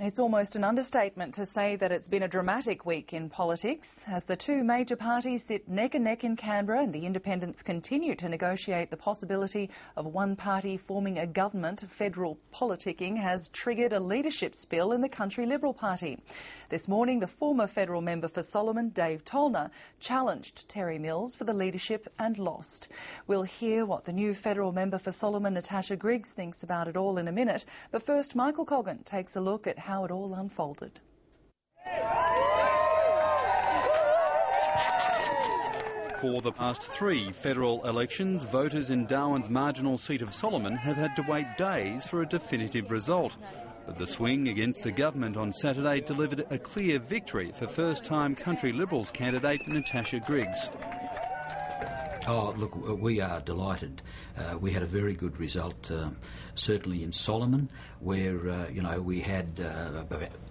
It's almost an understatement to say that it's been a dramatic week in politics as the two major parties sit neck and neck in Canberra and the independents continue to negotiate the possibility of one party forming a government. Federal politicking has triggered a leadership spill in the Country Liberal Party. This morning, the former federal member for Solomon, Dave Tollner, challenged Terry Mills for the leadership and lost. We'll hear what the new federal member for Solomon, Natasha Griggs, thinks about it all in a minute. But first, Michael Coggan takes a look at how it all unfolded. For the past three federal elections, voters in Darwin's marginal seat of Solomon have had to wait days for a definitive result. But the swing against the government on Saturday delivered a clear victory for first-time Country Liberals candidate Natasha Griggs. Oh, look, we are delighted. We had a very good result, certainly in Solomon, where, we had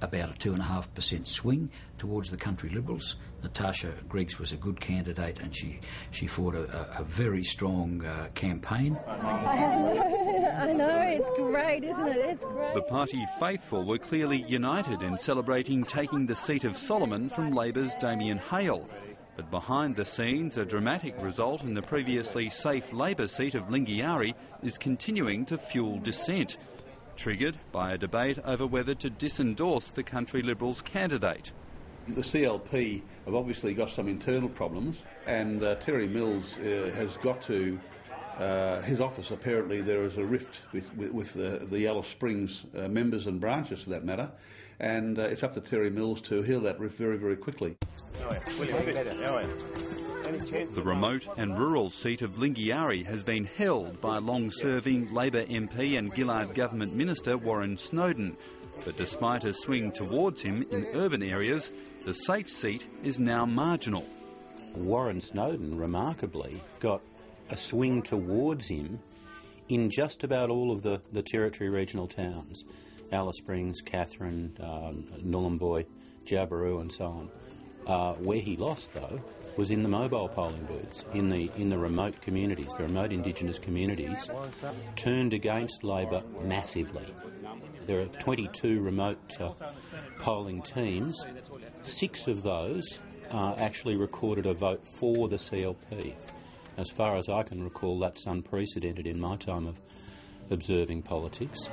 about a 2.5% swing towards the Country Liberals. Natasha Griggs was a good candidate and she fought a very strong campaign. I know, it's great, isn't it? It's great. The party faithful were clearly united in celebrating taking the seat of Solomon from Labor's Damien Hale. But behind the scenes, a dramatic result in the previously safe Labor seat of Lingiari is continuing to fuel dissent, triggered by a debate over whether to disendorse the Country Liberals candidate. The CLP have obviously got some internal problems, and Terry Mills has got to his office. Apparently there is a rift with the Alice Springs members and branches for that matter, and it's up to Terry Mills to heal that rift very, very quickly. The remote and rural seat of Lingiari has been held by long-serving Labor MP and Gillard Government Minister Warren Snowden. But despite a swing towards him in urban areas, the safe seat is now marginal. Warren Snowden, remarkably, got a swing towards him in just about all of the Territory regional towns. Alice Springs, Katherine, Nhulunbuy, Jabiru and so on. Where he lost, though, was in the mobile polling booths, in the remote communities. The remote Indigenous communities turned against Labor massively. There are 22 remote polling teams. 6 of those actually recorded a vote for the CLP. As far as I can recall, that's unprecedented in my time of observing politics.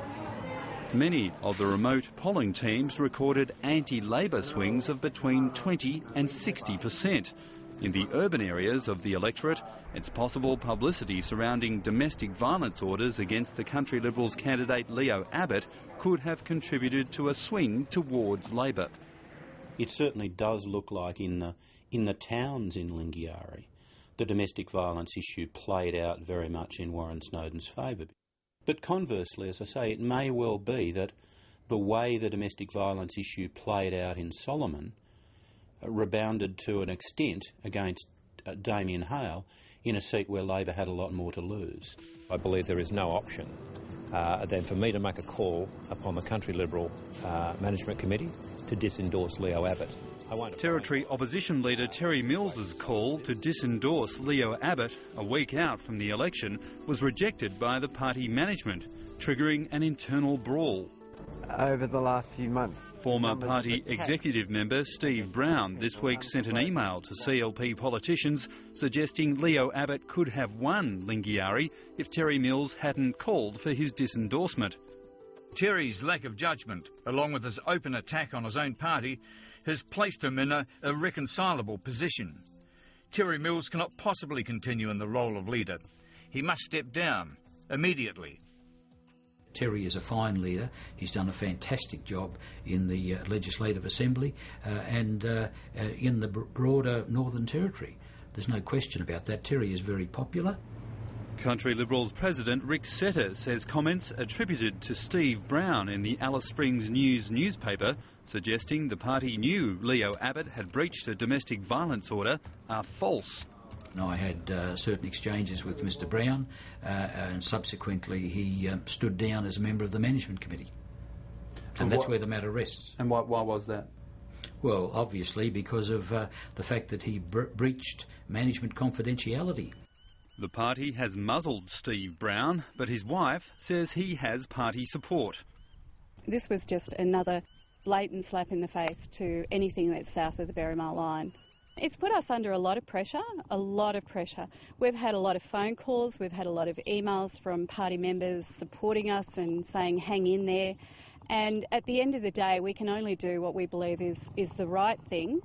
Many of the remote polling teams recorded anti-Labor swings of between 20 and 60%. In the urban areas of the electorate, it's possible publicity surrounding domestic violence orders against the Country Liberals candidate Leo Abbott could have contributed to a swing towards Labor. It certainly does look like in the towns in Lingiari, the domestic violence issue played out very much in Warren Snowden's favour. But conversely, as I say, it may well be that the way the domestic violence issue played out in Solomon rebounded to an extent against Damien Hale in a seat where Labor had a lot more to lose. I believe there is no option than for me to make a call upon the Country Liberal Management Committee to disendorse Leo Abbott. Territory Opposition Leader Terry Mills's call to disendorse Leo Abbott a week out from the election was rejected by the party management, triggering an internal brawl. Over the last few months, former party executive member Steve Brown this week sent an email to CLP politicians suggesting Leo Abbott could have won Lingiari if Terry Mills hadn't called for his disendorsement. Terry's lack of judgment, along with his open attack on his own party, has placed him in a irreconcilable position. Terry Mills cannot possibly continue in the role of leader. He must step down immediately. Terry is a fine leader. He's done a fantastic job in the Legislative Assembly and in the broader Northern Territory. There's no question about that. Terry is very popular. Country Liberals President Rick Setter says comments attributed to Steve Brown in the Alice Springs News newspaper suggesting the party knew Leo Abbott had breached a domestic violence order are false. I had certain exchanges with Mr Brown and subsequently he stood down as a member of the Management Committee. And that's where the matter rests. And why was that? Well, obviously because of the fact that he breached management confidentiality. The party has muzzled Steve Brown, but his wife says he has party support. This was just another blatant slap in the face to anything that's south of the Berrymar line. It's put us under a lot of pressure, a lot of pressure. We've had a lot of phone calls, we've had a lot of emails from party members supporting us and saying hang in there. And at the end of the day, we can only do what we believe is the right thing.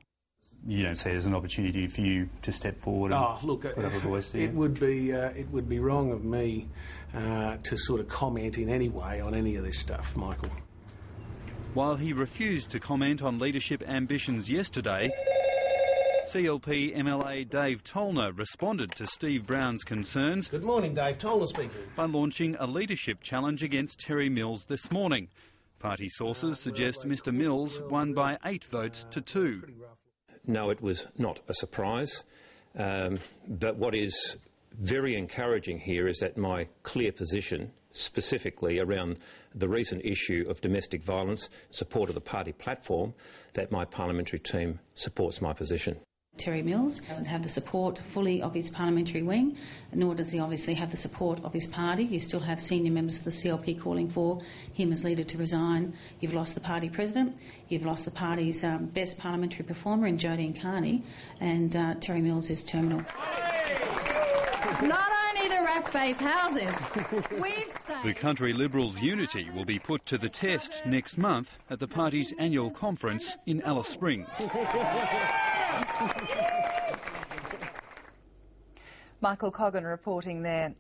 You don't see it as an opportunity for you to step forward and put up a voice there? It would be wrong of me to sort of comment in any way on any of this stuff, Michael. While he refused to comment on leadership ambitions yesterday, CLP MLA Dave Tollner responded to Steve Brown's concerns. Good morning, Dave. Tollner speaking. By launching a leadership challenge against Terry Mills this morning. Party sources suggest Mr Mills won by 8 votes to 2. No, it was not a surprise. But what is very encouraging here is that my clear position, specifically around the recent issue of domestic violence, support of the party platform, that my parliamentary team supports my position. Terry Mills doesn't have the support fully of his parliamentary wing, nor does he obviously have the support of his party. You still have senior members of the CLP calling for him as leader to resign. You've lost the party president, you've lost the party's best parliamentary performer in Jodie Carney, and Terry Mills is terminal. Not only the RAF-based houses, we've saved... The Country Liberals' unity will be put to the test next month at the party's annual conference in Alice Springs. Michael Coggan reporting there.